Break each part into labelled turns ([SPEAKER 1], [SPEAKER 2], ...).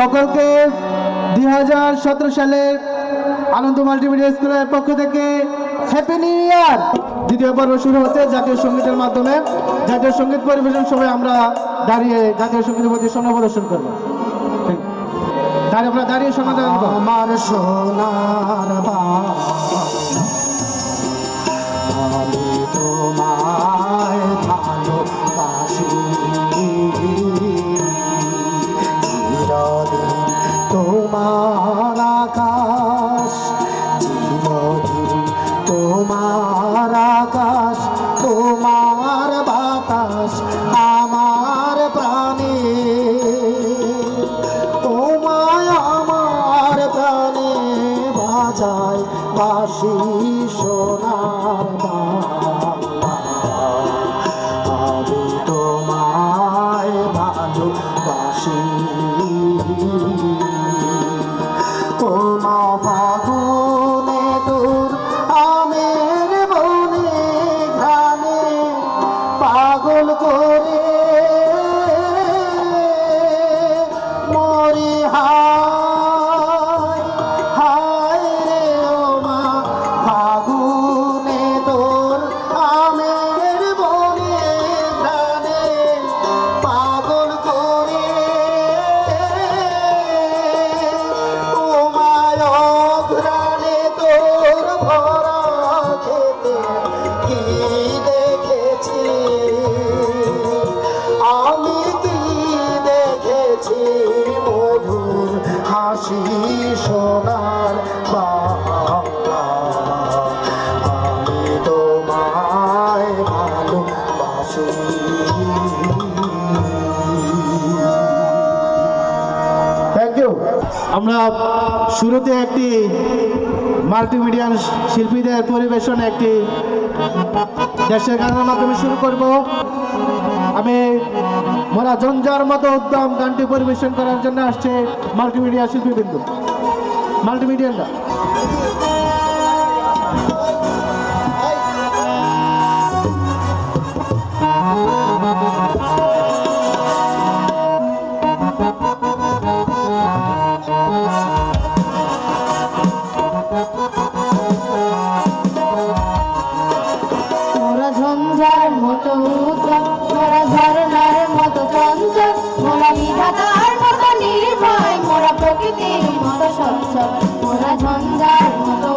[SPEAKER 1] সকলকে 2017 সালের আনন্দ মাল্টিমিডিয়া স্কুলের পক্ষ থেকে হ্যাপি নিউ ইয়ার। দ্বিতীয় পর্ব শুরু হচ্ছে জাতীয় সঙ্গীতের মাধ্যমে। জাতীয় সঙ্গীত পরিবেশন সবাই আমরা দাঁড়িয়ে জাতীয় সঙ্গীতের প্রতি সম্মান প্রদর্শন করবো। আমরা দাঁড়িয়ে সমাধান
[SPEAKER 2] আমার সোনার আমি তোমায় ভালোবাসি, চিরদিন তোমার আকাশ, চিরদিন তোমার আকাশ, তোমার বাতাস আমার প্রাণে, তোমায় আমার প্রাণে বাজায় বাঁশি সোনার বাংলা। আমি তোমায় ভালোবাসি, কোন ফাগুনে তোর আমের বনে ঘ্রাণে পাগল করে মরি হায় হায় রে ও মা, ফাগুনে তোর আমের বনে ঘ্রাণে পাগল করে ও মায় ঘ্রাণে তোর ভরা খেতে কি দেখেছি আমি, কি দেখেছি মধুর হাসি সোনার বাংলা। আমি তোমায় ভালোবাসি।
[SPEAKER 1] Thank you. আমরা শুরুতে একটি মাল্টিমিডিয়া শিল্পীদের পরিবেশন একটি দেশের গানের মাধ্যমে শুরু করব। আমি মোরা জঞ্জার মতো উদ্যম গানটি পরিবেশন করার জন্য আসছে মাল্টিমিডিয়া শিল্পীবৃন্দ, মাল্টিমিডিয়ানরা।
[SPEAKER 3] মোরা ঝঞ্ঝার মতো উদ্যম, মোরা ঝরনার মতো চঞ্চল, মোরা বিধাতার মতো নির্ভয়, মোরা প্রকৃতির মতো সচ্ছল। মোরা ঝঞ্ঝার মতো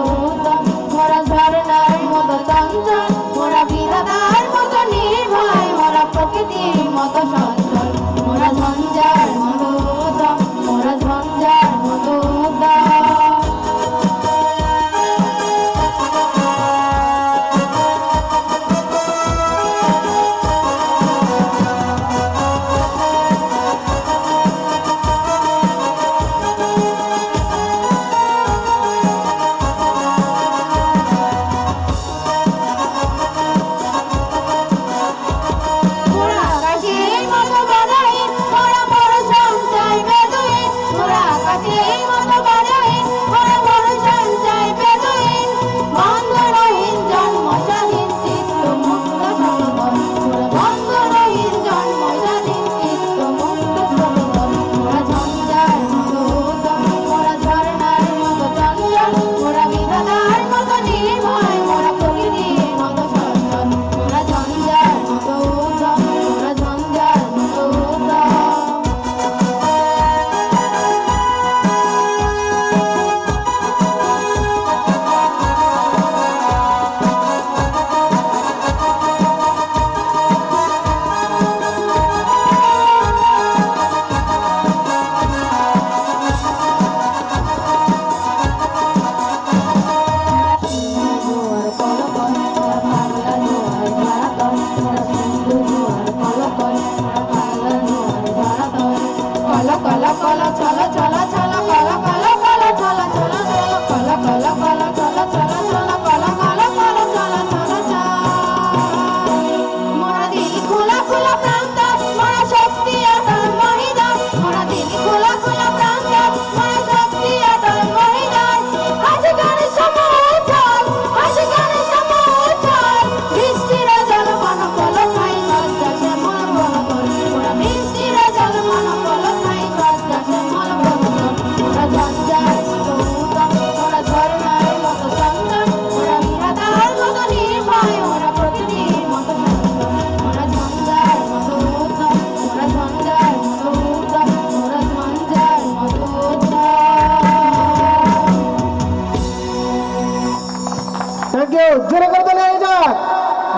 [SPEAKER 1] জোরে করে তালি হয়ে যাক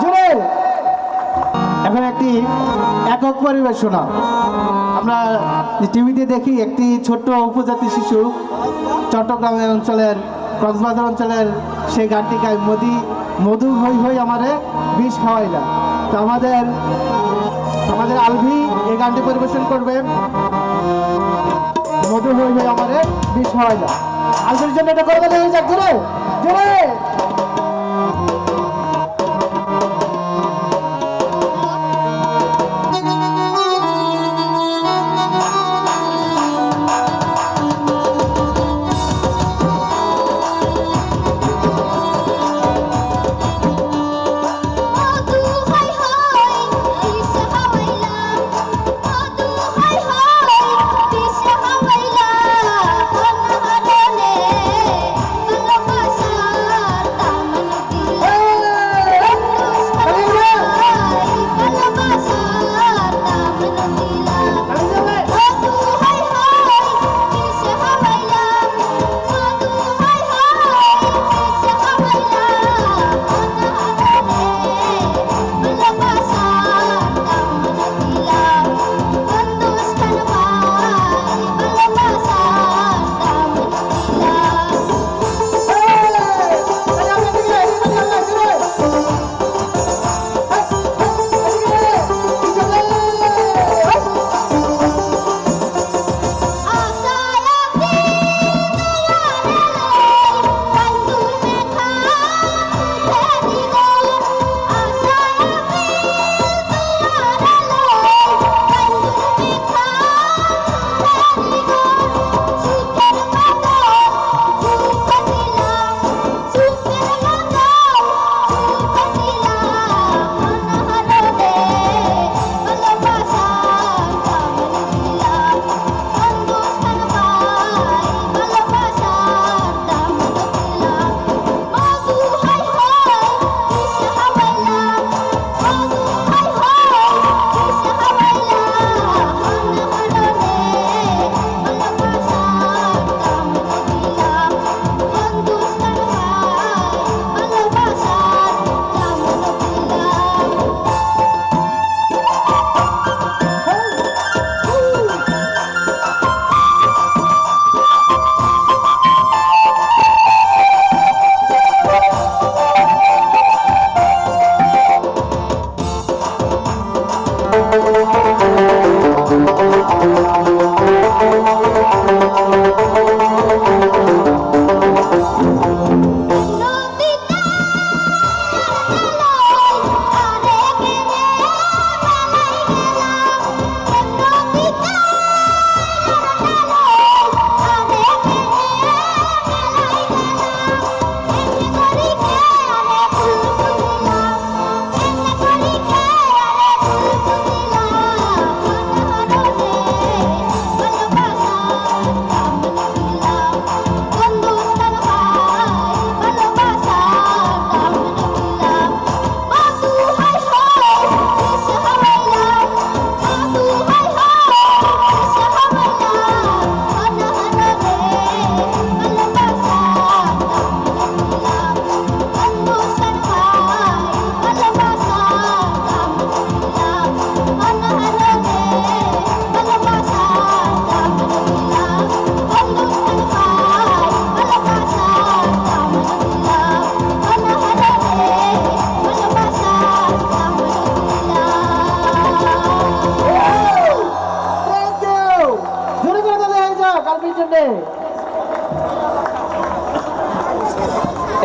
[SPEAKER 1] জোরে। এখন একটি একক পরিবেশনা আমরা টিভিতে দেখি, একটি ছোট্ট উপজাতি শিশু চট্টগ্রামের অঞ্চলের, কক্সবাজার অঞ্চলের সেই গানটি গায়, মধু হই হই আমারে বিষ খাওয়াইলা। তো আমাদের আলভি এই গানটি পরিবেশন করবে, মধু হই হই আমারে বিষ খাওয়াইলা। আলভির জন্য এটা করে দিলে হয়ে যাক জোরে জোরে।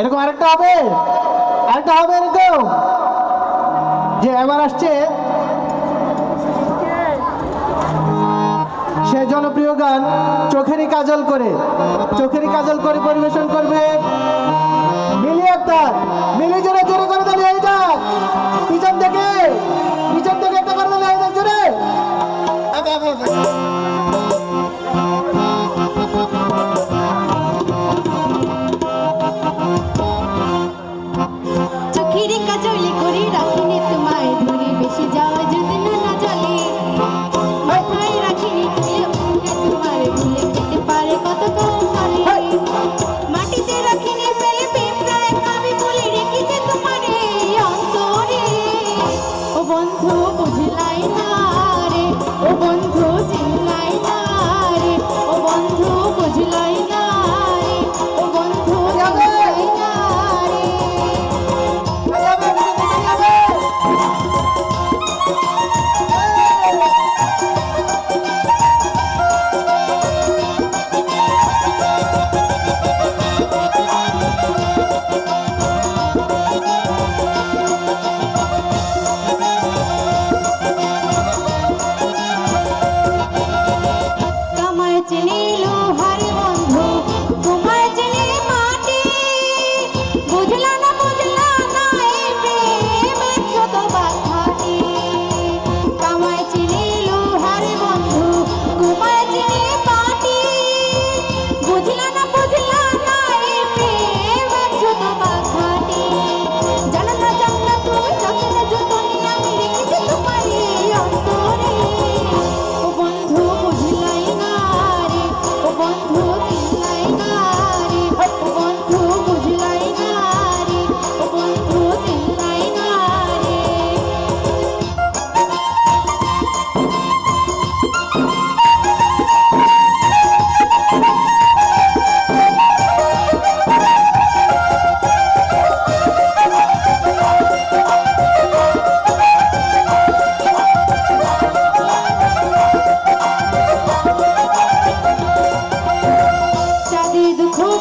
[SPEAKER 1] এরকম আরেকটা হবে এরকম যে এবার আসছে সে জনপ্রিয় গান চোখেরই কাজল করে পরিবেশন করবে মিলি আক্তার। মিলি জোরে জোরে করে তালি হয়ে যাক, পিছন থেকে একটা করে তালি হয়ে যাক জোরে।
[SPEAKER 3] চোখেরই কাজলে করে রাখিনি তোমায় ধরে, বেশি যাওয়া যদি না জলে মাথায় রাখিনি তোমার ভুলে যেতে পারে কত কম কালে। মাটিতে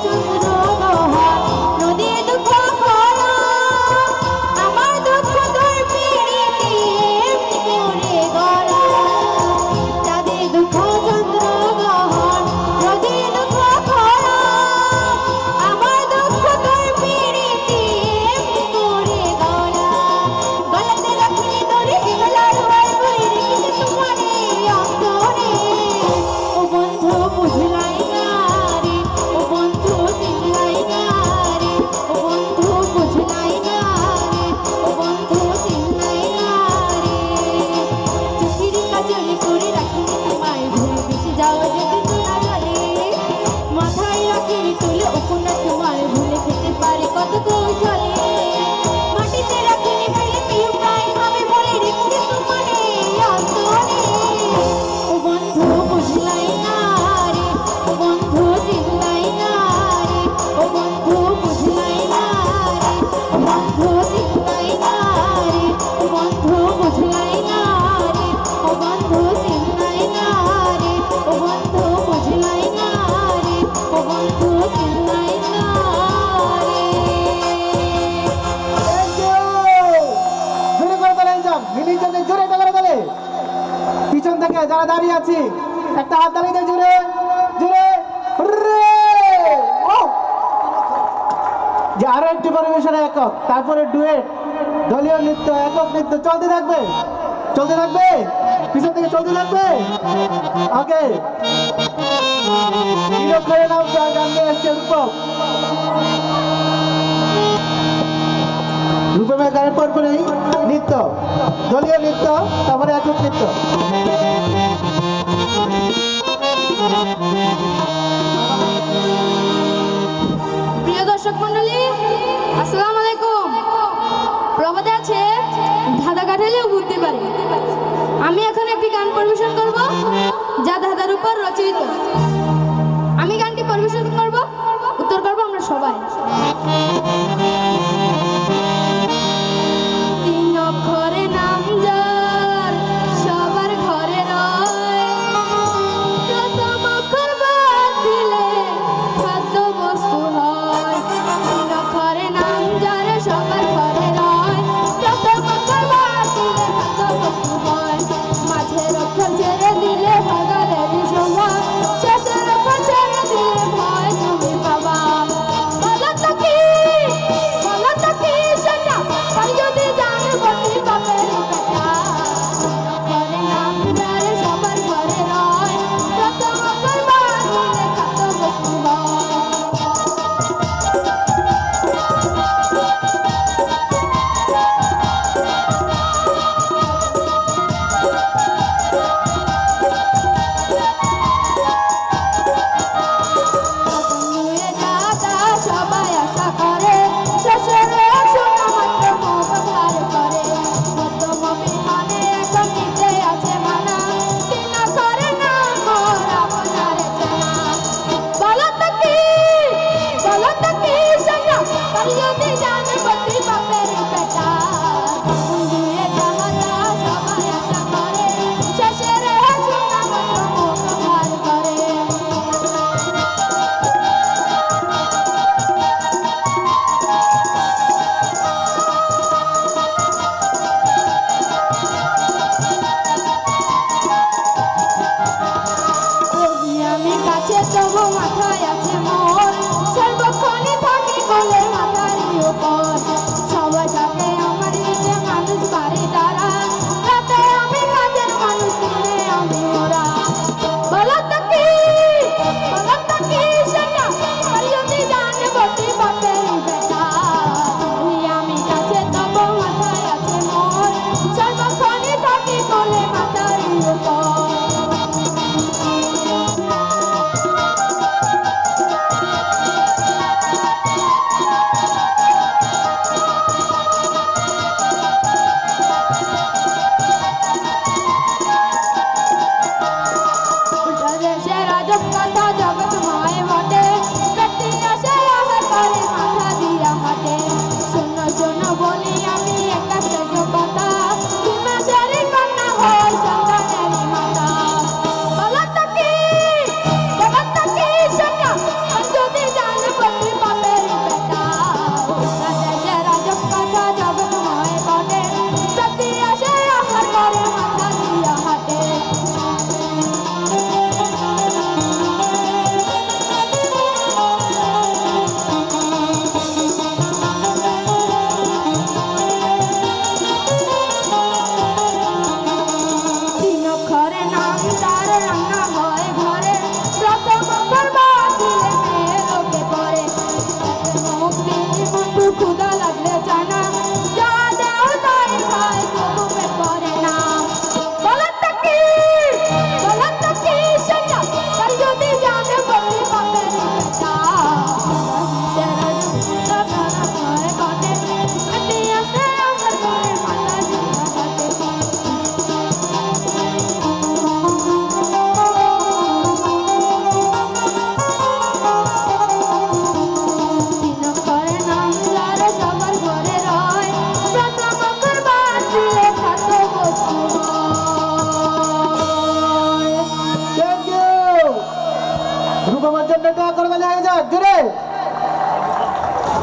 [SPEAKER 3] চন্দ্রগ্রহণ নদী দুঃখ খরা আমার দুঃখ তোর পিড়িতে করে গড়া চাঁদে দুঃখ চন্দ্রগ্রহণ নদী দুঃখ খরা আমার দুঃখ তোর পিড়িতে করে গড়া গলাতে রাখিনি তোরে গলার ওয়াই বই রেখেছে তোমারে অন্তরে ও বন্ধু বুঝলাই না রে ও বন্ধু চিনলাই না রে ও বন্ধু বুঝলাই না রে ও বন্ধু চিনলাই না রে চোখের কাজলে করে রাখিনি তোমায় ভুলে বেশি যাও যদি তোরা জলে মাথায় রাখি তুলে ওখানে তোমার ভুলে খেতে পারে কত কৌশলে মাটিতে রাখিনি ফেলে কেউ প্রায় ভাবে বলে রেখেছে তোমারে অন্তরে ও বন্ধু বুঝলাই না রে ও বন্ধু চিনলাই না রে ও বন্ধু বুঝলাই না রে ও বন্ধু চিনলাই না রে ও বন্ধু বুঝলাই না রে ও বন্ধু চিনলাই না রে ও বন্ধু বুঝলাই না রে ও বন্ধু চিনলাই না রে
[SPEAKER 1] জোরে করে তোলেন যান মিলির জন্য জোরে এটা করে তোলে পিছন থেকে যারা দাঁড়িয়ে আছি একটা হাত দাঁড়িয়ে দেয় জোরে জোরে হুররে! ও! যে আরো একটি পরিবেশনা একক তারপরে ডুয়েট দলীয় নৃত্য একক নৃত্য চলতে থাকবে পিছন থেকে চলতে থাকবে ওকে করে নাম গান নিয়ে আসছে রূপমের গানের পর পরেই নৃত্য দলীয় নৃত্য তারপরে একক নৃত্য
[SPEAKER 3] প্রিয় দর্শক মণ্ডলী আসসালামু আলাইকুম প্রবাদে আছে ধাঁধা কাটালেও বুঝতে পারে আমি এখন একটি গান পরিবেশন করব যা ধাঁধার উপর রচিত আমি গানটি পরিবেশন করব উত্তর করব আমরা সবাই তিন অক্ষরে নাম যার সবার ঘরে রয় প্রথম অক্ষর বাদ দিলে খাদ্য বস্তু হয় তিন অক্ষরে নাম যার সবার ঘরে রয় প্রথম অক্ষর বাদ দিলে খাদ্য বস্তু হয় মাঝের অক্ষর ছেড়ে দিলে ভাগালেরই সময় শেষের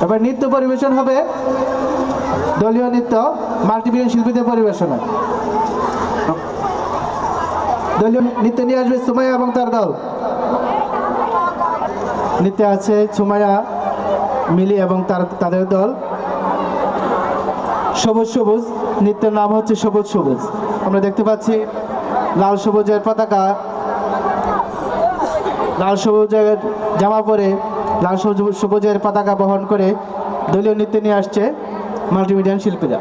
[SPEAKER 1] এবার নৃত্য পরিবেশন হবে দলীয় নৃত্য মাল্টিমিডিয়াম শিল্পীদের পরিবেশনা। দলীয় নৃত্য নিয়ে আসবে সুমাইয়া এবং তার দল। নৃত্যে আছে সুমাইয়া, মিলি এবং তাদের দল। সবুজ সবুজ নৃত্যের নাম হচ্ছে সবুজ সবুজ। আমরা দেখতে পাচ্ছি লাল সবুজের পতাকা, লাল সবুজের জামা পরে লাল সবুজের পতাকা বহন করে দলীয় নৃত্য নিয়ে আসছে মাল্টিমিডিয়াম শিল্পীরা।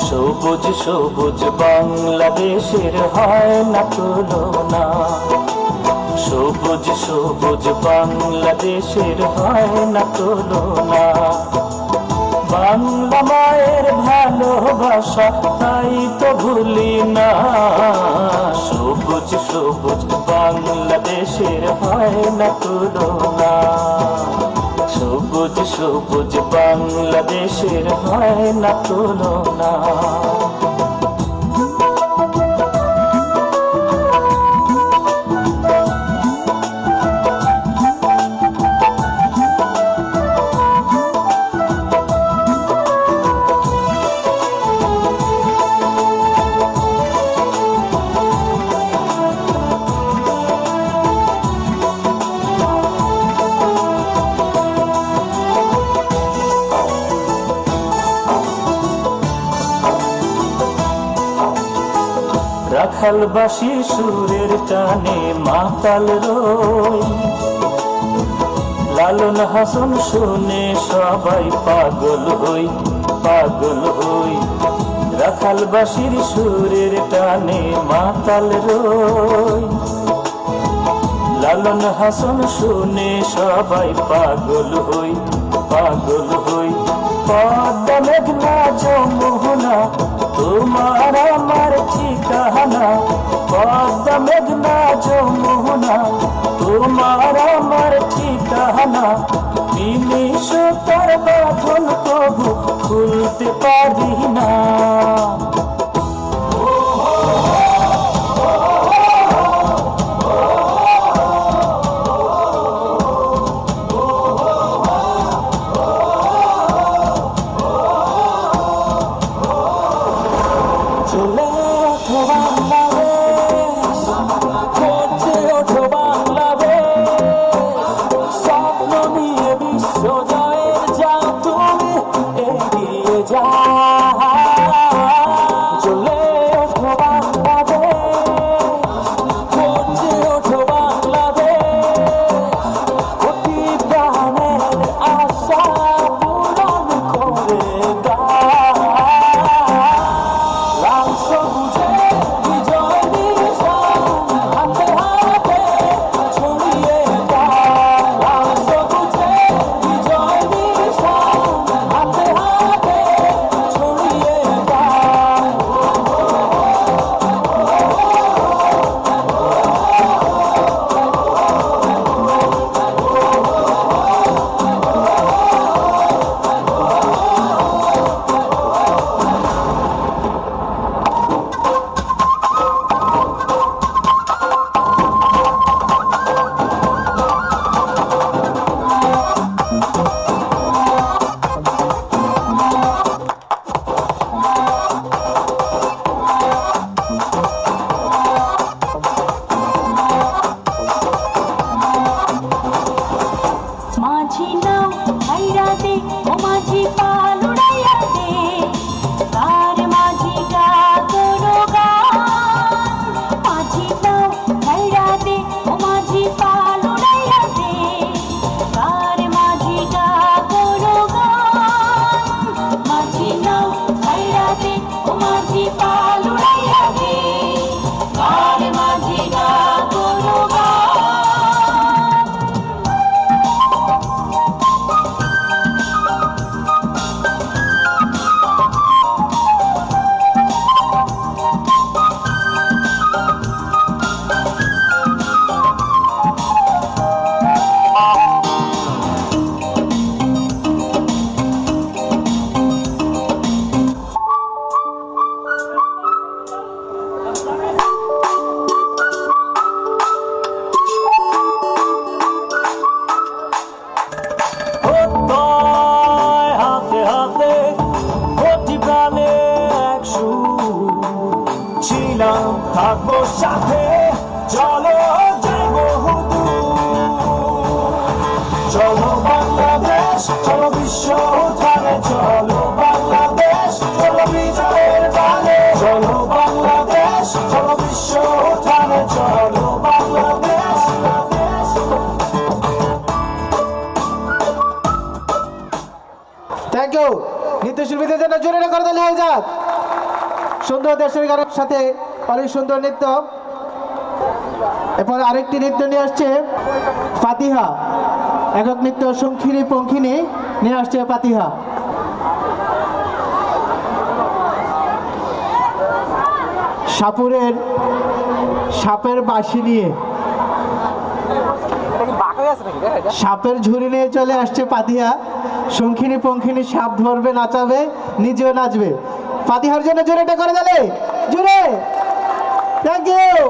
[SPEAKER 4] সবুজ সবুজ বাংলাদেশের হয় না তুলনা, সবুজ সবুজ বাংলাদেশের হয় না তুলনা। বাংলা মায়ের ভালোবাসা তাই তো ভুলি না, সবুজ সবুজ বাংলাদেশের হয় না তুলনা। সবুজ সবুজ বাংলাদেশের হয় না তুলনা। রাখালবাসী সুরের টানে মাতাল রই, লালন হাসন শুনে সবাই পাগল হই পাগল হই। রাখালবাসীর সুরের টানে মাতাল রই, লালন হাসন শুনে সবাই পাগল হই পাগল হই। পদ্মা মেঘনা যমুনা তোমার আমার ঠিকানা, পদ্মা মেঘনা যমুনা তোমার আমার ঠিকানা। তিনি সুতার বাঁধন প্রভু খুলতে পারি না। চলে বাংলাদেশ সাথে চলো যাই বহুদূর। চলো বাংলাদেশ, চলো বিশ্ব উঠানে, চলো বাংলাদেশ, চলো বিজয়ের গানে। চলো বাংলাদেশ, চলো বিশ্ব উঠানে, চলো বাংলাদেশ।
[SPEAKER 1] Thank you. নৃত্যশিল্পীদের জন্য জোরে করে তালি হয়ে যাক। সুন্দর দেশের গানের সাথে অনেক সুন্দর নৃত্য। এরপর আরেকটি নৃত্য নিয়ে আসছে পাতিহা। একক নৃত্য শঙ্খিনী পঙ্খিনী নিয়ে আসছে পাতিহা। সাপুরের সাপের বাঁশি নিয়ে, সাপের ঝুড়ি নিয়ে চলে আসছে পাতিহা। শঙ্খিনী পঙ্খিনী সাপ ধরবে, নাচাবে, নিজেও নাচবে। পাতিহার জন্য জোরে এটা করে দিলে জোরে। Thank you.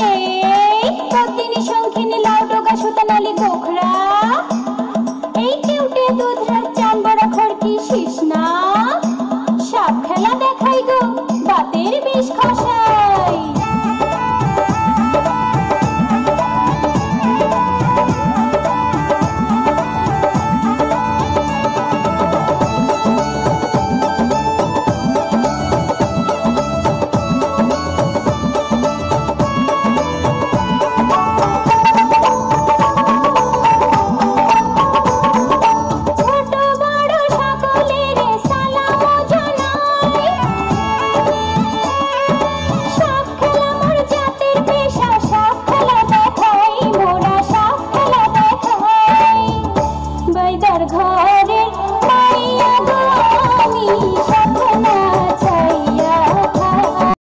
[SPEAKER 3] এই পদ্মিনী শঙ্খিনী লাউ ডোগা সুতানালি কোখরা